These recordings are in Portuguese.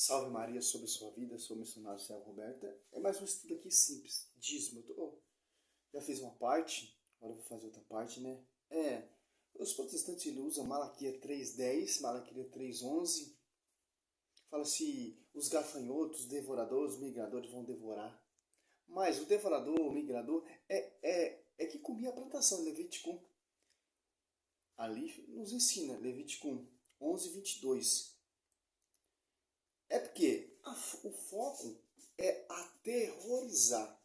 Salve Maria sobre sua vida, sou o missionário Céu Roberta. É mais um estudo aqui simples, dízimo. Já fiz uma parte, agora eu vou fazer outra parte, né? Os protestantes usam Malaquias 3:10, Malaquias 3:11. Fala se os gafanhotos, devoradores, migradores vão devorar. Mas o devorador, o migrador, é que comia a plantação. Levítico ali nos ensina, Levítico 11:22. É porque o foco é aterrorizar.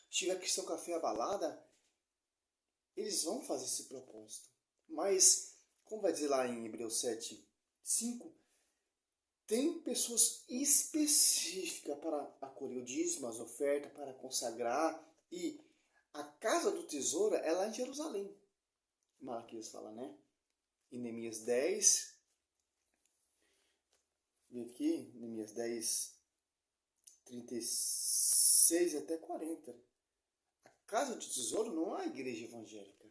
Chega a cristão com a fé abalada, eles vão fazer esse propósito. Mas, como vai dizer lá em Hebreus 7:5, tem pessoas específicas para acolher o dízimo, as ofertas, para consagrar. E a casa do tesouro é lá em Jerusalém. Malaquias fala, né? Em Neemias 10... aqui, Neemias 10, 36 até 40. A casa do tesouro não é a igreja evangélica.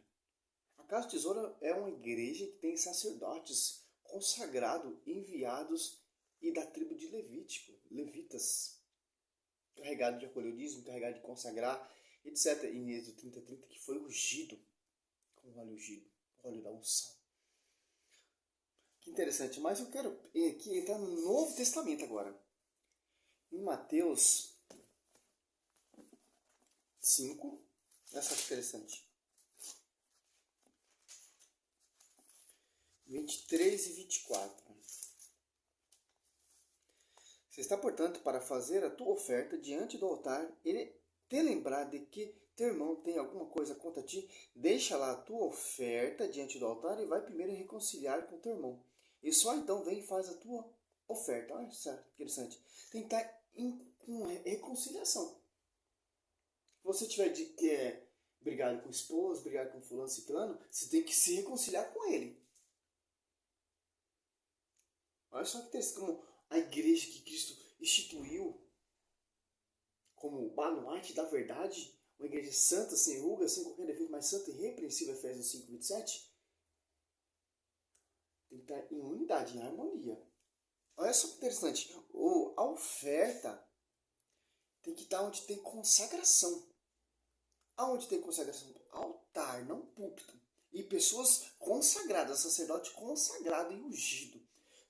A casa do tesouro é uma igreja que tem sacerdotes consagrados, enviados e da tribo de levitas, carregado de acolher o dízimo, carregado de consagrar, etc. Em Êxodo 30:30, que foi ungido com óleo ungido, óleo da unção. Que interessante, mas eu quero aqui entrar no Novo Testamento agora. Em Mateus 5, essa é interessante. 23 e 24. Você está, portanto, para fazer a tua oferta diante do altar, ele te lembrar de que teu irmão tem alguma coisa contra ti, deixa lá a tua oferta diante do altar e vai primeiro reconciliar com teu irmão. E só então vem e faz a tua oferta. Olha só, interessante. Tem que estar com reconciliação. Se você tiver brigado com o esposo, brigado com fulano, ciclano, você tem que se reconciliar com ele. Olha só que interessante, como a igreja que Cristo instituiu como baluarte da verdade, uma igreja santa, sem ruga, sem qualquer defeito, mas santa e irrepreensível, Efésios 5:27, tem que estar em unidade, em harmonia. Olha só que interessante, a oferta tem que estar onde tem consagração. Aonde tem consagração? Altar, não púlpito. E pessoas consagradas, sacerdote consagrado e ungido.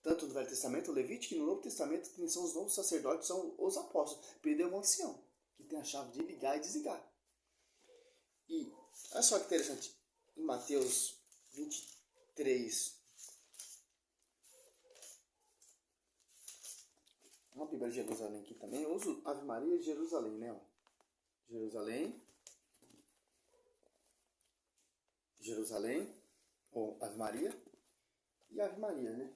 Tanto no Velho Testamento, o Levítico, e no Novo Testamento, quem são os novos sacerdotes são os apóstolos. Perdeu um ancião, que tem a chave de ligar e desligar. E olha só que interessante, em Mateus 23, uma Bíblia de Jerusalém aqui também, eu uso Ave Maria de Jerusalém, né? Jerusalém, ou Ave Maria, e Ave Maria, né?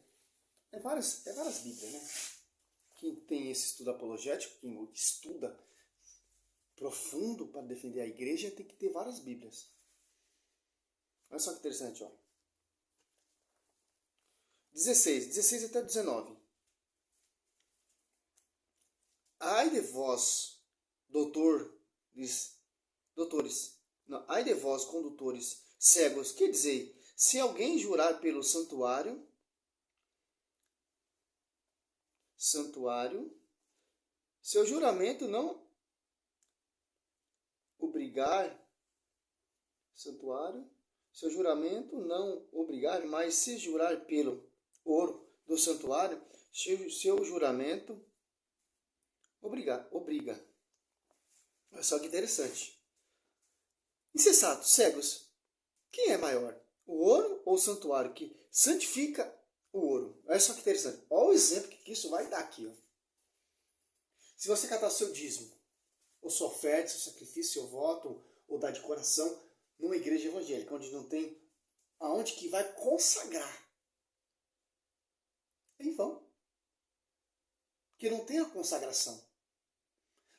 É várias Bíblias, né? Quem tem esse estudo apologético, quem estuda profundo para defender a igreja, tem que ter várias Bíblias. Olha só que interessante, ó. 16 até 19. Ai de vós, ai de vós, condutores cegos, que dizei, se alguém jurar pelo santuário, seu juramento não obrigar, mas se jurar pelo ouro do santuário, seu juramento obriga. Olha só que interessante. Insensatos, cegos, quem é maior? O ouro ou o santuário que santifica o ouro? Olha só que interessante. Olha o exemplo que isso vai dar aqui. Ó. Se você catar seu dízimo, ou sua oferta, seu sacrifício, seu voto, ou dar de coração, numa igreja evangélica, onde não tem aonde que vai consagrar, em vão. Porque não tem a consagração.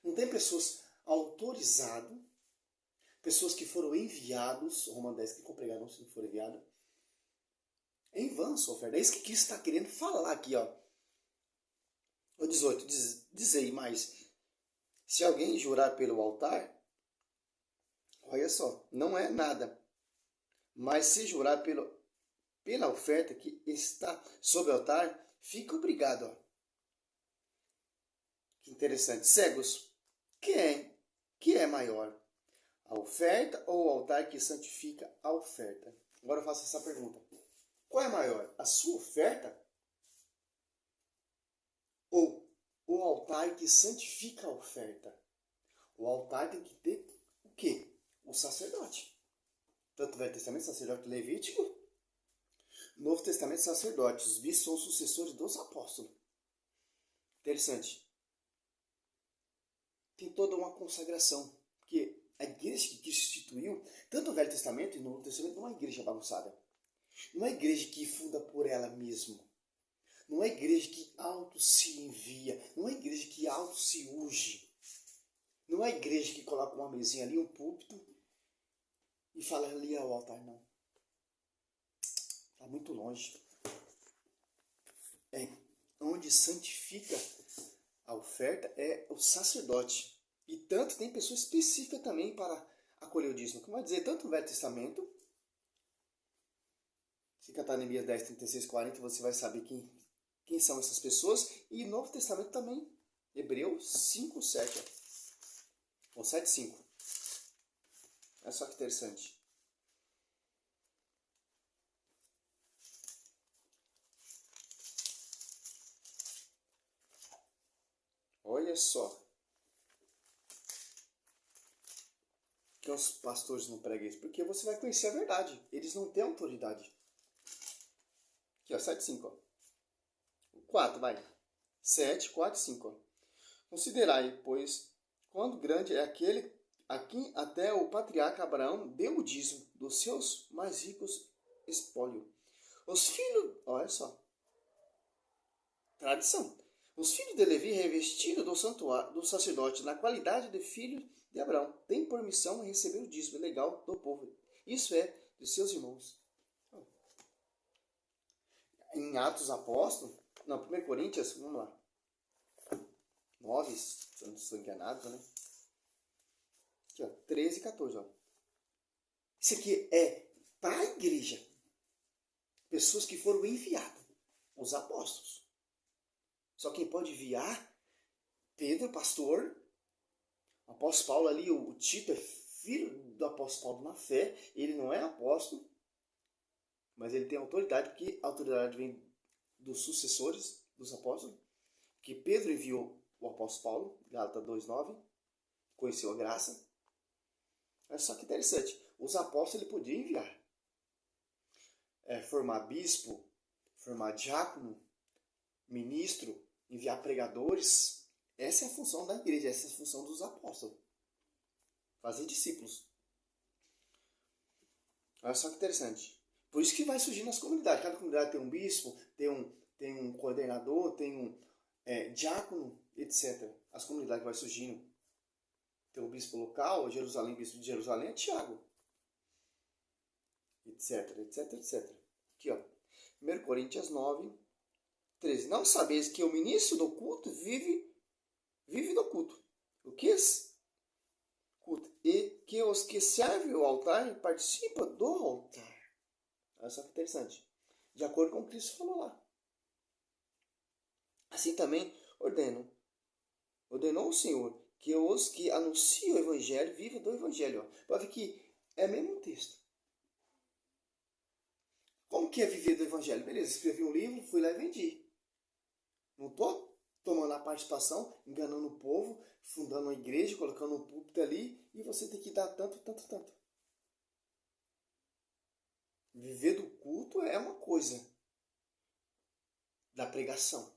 Não tem pessoas autorizadas, pessoas que foram enviados, Romanos 10, que compregaram se não for enviado, em vão sua oferta. É isso que Cristo está querendo falar aqui, ó. O 18, dizei mais, se alguém jurar pelo altar, olha só, não é nada, mas se jurar pela oferta que está sobre o altar, fica obrigado, ó. Que interessante. Cegos, que é maior? A oferta ou o altar que santifica a oferta? Agora eu faço essa pergunta. Qual é maior? A sua oferta ou o altar que santifica a oferta? O altar tem que ter o quê? O sacerdote. Tanto o Velho Testamento, sacerdote levítico, Novo Testamento, sacerdote. Os bispos são sucessores dos apóstolos. Interessante. Tem toda uma consagração. Porque a igreja que instituiu, tanto o Velho Testamento e o Novo Testamento, não é uma igreja bagunçada. Não é igreja que funda por ela mesma. Não é igreja que auto se envia. Não é igreja que auto se unge. Não é igreja que coloca uma mesinha ali, um púlpito, e fala ali ao altar, não. Está muito longe. Onde santifica a oferta é o sacerdote. E tanto tem pessoa específica também para acolher o dízimo. Como vai dizer, tanto no Velho Testamento, se cantar Neemias 10, 36, 40, você vai saber quem são essas pessoas. E no Novo Testamento também, Hebreus 5, 7. Ou 7, 5. Olha só que interessante. Olha só. Que os pastores não pregam isso? Porque você vai conhecer a verdade. Eles não têm autoridade. Aqui, ó, 7, 5. Ó. 4, vai. 7, 4, 5. Ó. Considerai, pois, quando grande é aquele a quem até o patriarca Abraão deu o dízimo dos seus mais ricos espólio. Os filhos, olha só, tradição. Os filhos de Levi, revestidos do santuário do sacerdote na qualidade de filho de Abraão, têm por missão receber o dízimo legal do povo. Isso é, de seus irmãos. Em Atos Apóstolos, não, 1 Coríntios, vamos lá. 9, se eu não estou enganado, né? Aqui, ó, 13 e 14, ó. Isso aqui é para a igreja. Pessoas que foram enviadas, os apóstolos. Só quem pode enviar, Pedro, pastor, o apóstolo Paulo ali, o Tito é filho do apóstolo Paulo na fé, ele não é apóstolo, mas ele tem autoridade, porque a autoridade vem dos sucessores dos apóstolos, que Pedro enviou o apóstolo Paulo, Gálatas 2,9, conheceu a graça. Olha só que interessante, os apóstolos ele podia enviar, formar bispo, formar diácono, ministro, enviar pregadores. Essa é a função da igreja, essa é a função dos apóstolos. Fazer discípulos. Olha só que interessante. Por isso que vai surgindo nas comunidades. Cada comunidade tem um bispo, tem um coordenador, tem um diácono, etc. As comunidades vai surgindo. Tem o bispo local, Jerusalém, bispo de Jerusalém é Tiago. Etc, etc, etc. Aqui, ó. 1 Coríntios 9, 13. Não sabeis que o ministro do culto vive do culto. O que é culto? E que os que servem o altar participam do altar. Olha só que interessante. De acordo com o que Cristo falou lá. Assim também ordenou o Senhor que os que anunciam o evangelho vivam do evangelho. Pode ver que é o mesmo texto. Como que é viver do evangelho? Beleza, escrevi um livro, fui lá e vendi. Não estou tomando a participação, enganando o povo, fundando uma igreja, colocando um púlpito ali, e você tem que dar tanto, tanto, tanto. Viver do culto é uma coisa da pregação.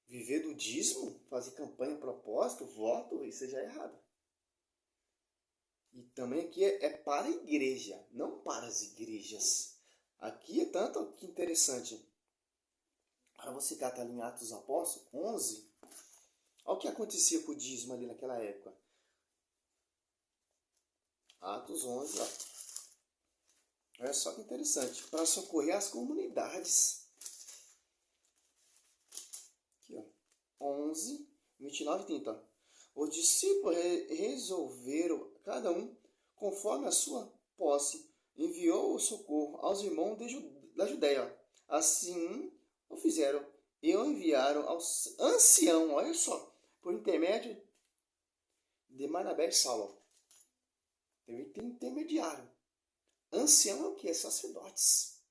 Viver do dízimo, fazer campanha, propósito, voto, isso já é errado. E também aqui é para a igreja, não para as igrejas. Aqui é tanto que interessante. Para você catar ali em Atos dos Apóstolos 11, olha o que acontecia com o dízimo ali naquela época. Atos 11, ó. Olha só que interessante. Para socorrer as comunidades. Aqui, ó. 11, 29 e 30. Ó. Os discípulos resolveram, cada um, conforme a sua posse, enviou o socorro aos irmãos da Judéia. Assim o fizeram, e o enviaram ao ancião, olha só, por intermédio de Barnabé e Saulo. Tem intermediário. Ancião é o que? É sacerdotes.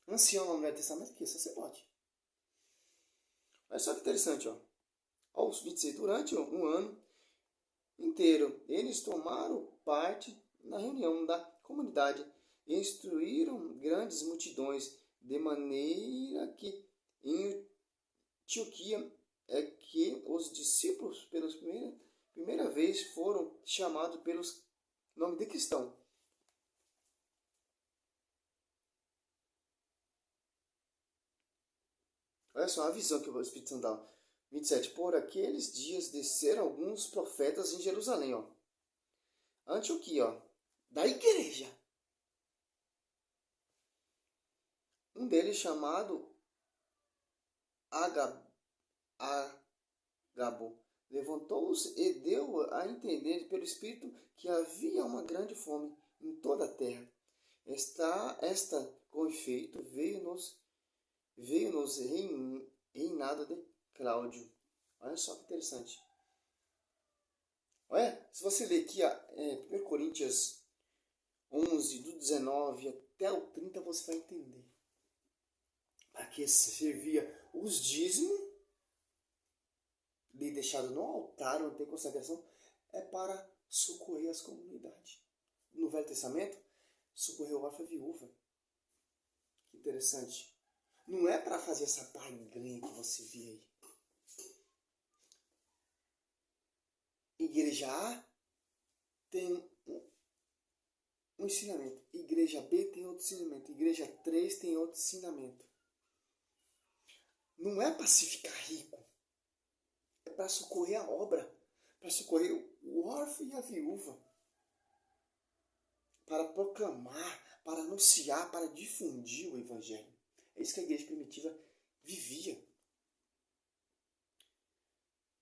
Ancião no Velho Testamento é o que? Sacerdote. Olha só que interessante, ó. Aos 26, durante um ano inteiro, eles tomaram parte na reunião da comunidade e instruíram grandes multidões, de maneira que em Antioquia é que os discípulos, pela primeira vez, foram chamados pelos nomes de cristão. Olha só a visão que o Espírito Santo dá. 27. Por aqueles dias desceram alguns profetas em Jerusalém, ó. Antioquia, ó, da igreja. Um deles chamado Agabo levantou-se e deu a entender pelo Espírito que havia uma grande fome em toda a terra. Esta com efeito, veio-nos reinado de Cláudio. Olha só que interessante. Olha, se você ler aqui 1 Coríntios 11, do 19 até o 30, você vai entender. Para que servia os dízimos, deixado no altar, onde tem consagração, é para socorrer as comunidades. No Velho Testamento, socorrer o órfão e a viúva. Que interessante. Não é para fazer essa barganha que você vê aí. Igreja A tem um ensinamento. Igreja B tem outro ensinamento. Igreja 3 tem outro ensinamento. Não é para se ficar rico. É para socorrer a obra. Para socorrer o órfão e a viúva. Para proclamar, para anunciar, para difundir o Evangelho. É isso que a igreja primitiva vivia.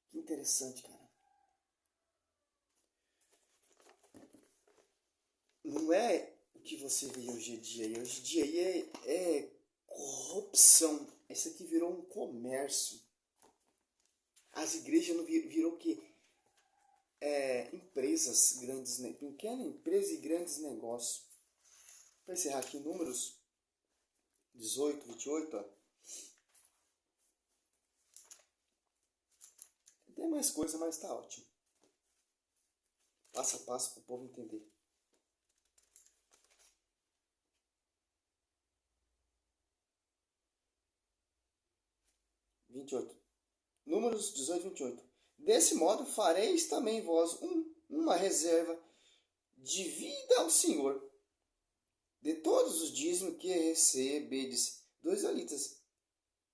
Que interessante, cara. Não é o que você vê hoje em dia. Hoje em dia é corrupção. Isso aqui virou um comércio. As igrejas não virou o quê? Empresas grandes, pequena empresa e grandes negócios. Para encerrar aqui, Números 18, 28, ó. Tem mais coisa, mas está ótimo. Passo a passo para o povo entender. Números 18, 28. Desse modo fareis também vós uma reserva de vida ao Senhor, de todos os dízimos que recebedes dos israelitas.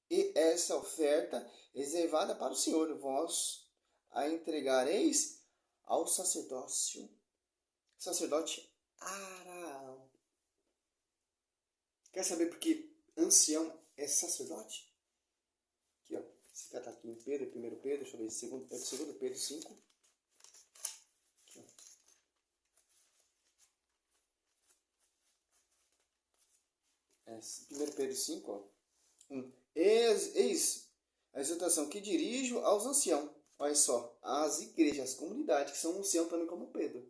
E essa oferta reservada para o Senhor, vós a entregareis ao sacerdote Araão. Quer saber por que ancião é sacerdote? Aqui, ó. Esse cara tá aqui em Pedro, 1 Pedro, deixa eu ver, 2 Pedro 5. Aqui, ó. É, 1 Pedro 5, ó. Eis a exortação que dirijo aos anciãos. Olha só, as igrejas, as comunidades, que são anciãos também como Pedro.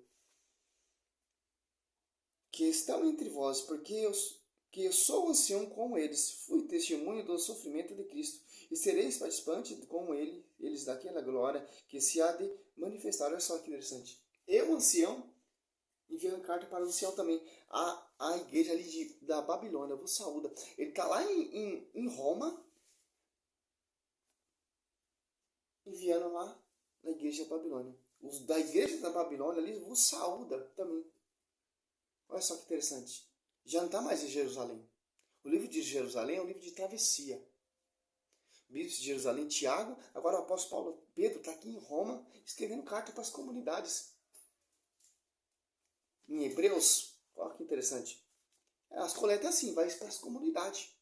Que estão entre vós, porque eu sou ancião como eles, fui testemunho do sofrimento de Cristo, e sereis participantes com eles daquela glória que se há de manifestar. Olha só que interessante. Eu, ancião, enviando carta para o ancião também. A igreja ali da Babilônia, vos saúda. Ele está lá em Roma, enviando lá na igreja da Babilônia. Os da igreja da Babilônia ali vos saúda também. Olha só que interessante. Já não está mais em Jerusalém. O livro de Jerusalém é um livro de travessia. O livro de Jerusalém, Tiago, agora o apóstolo Pedro está aqui em Roma, escrevendo carta para as comunidades. Em Hebreus, olha que interessante. As coletas é assim, vai para as comunidades.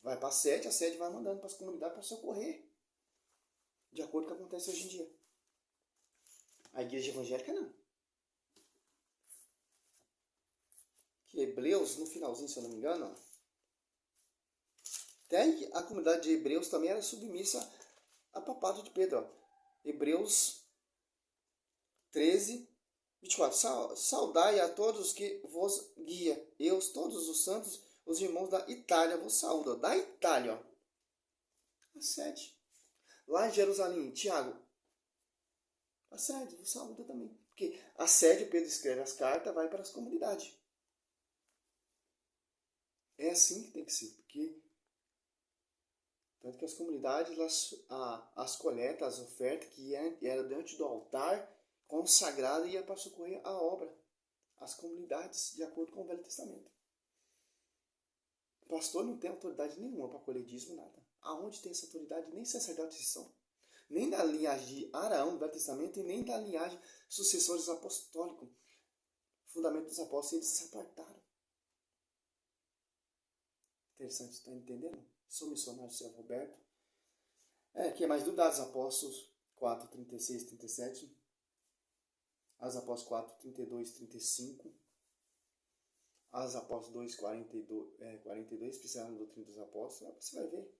Vai para a sede vai mandando para as comunidades para socorrer. De acordo com o que acontece hoje em dia. A igreja evangélica não. Que Hebreus, no finalzinho, se eu não me engano, ó, Até aí, a comunidade de Hebreus também era submissa a papado de Pedro. Ó. Hebreus 13, 24. Saudai a todos que vos guia. Eu, todos os santos, os irmãos da Itália vos saúdam. Da Itália, ó. A sede. Lá em Jerusalém, Tiago, a sede vos saúda também. Porque a sede, Pedro escreve as cartas, vai para as comunidades. É assim que tem que ser. Porque tanto que as comunidades, as coletas, as ofertas que eram diante do altar consagrado ia para socorrer a obra. As comunidades, de acordo com o Velho Testamento. O pastor não tem autoridade nenhuma para colher dízimo, nada. Aonde tem essa autoridade? Nem sacerdotes são. Nem da linhagem de Araão, do Velho Testamento, e nem da linhagem sucessores apostólicos. Fundamento dos apóstolos, eles se apartaram. Interessante, está entendendo? Sou missionário do Servo Roberto. Aqui é mais do Dados Apóstolos 4, 36, 37. As Apóstolos 4, 32, 35. As Apóstolos 2, 42, especial na doutrina dos apóstolos. Você vai ver.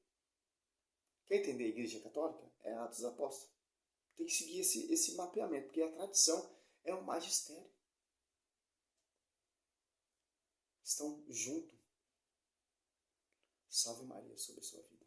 Quer entender a Igreja Católica? É Atos dos Apóstolos. Tem que seguir esse mapeamento, porque a tradição é o magistério. Estão juntos. Salve Maria sobre a sua vida.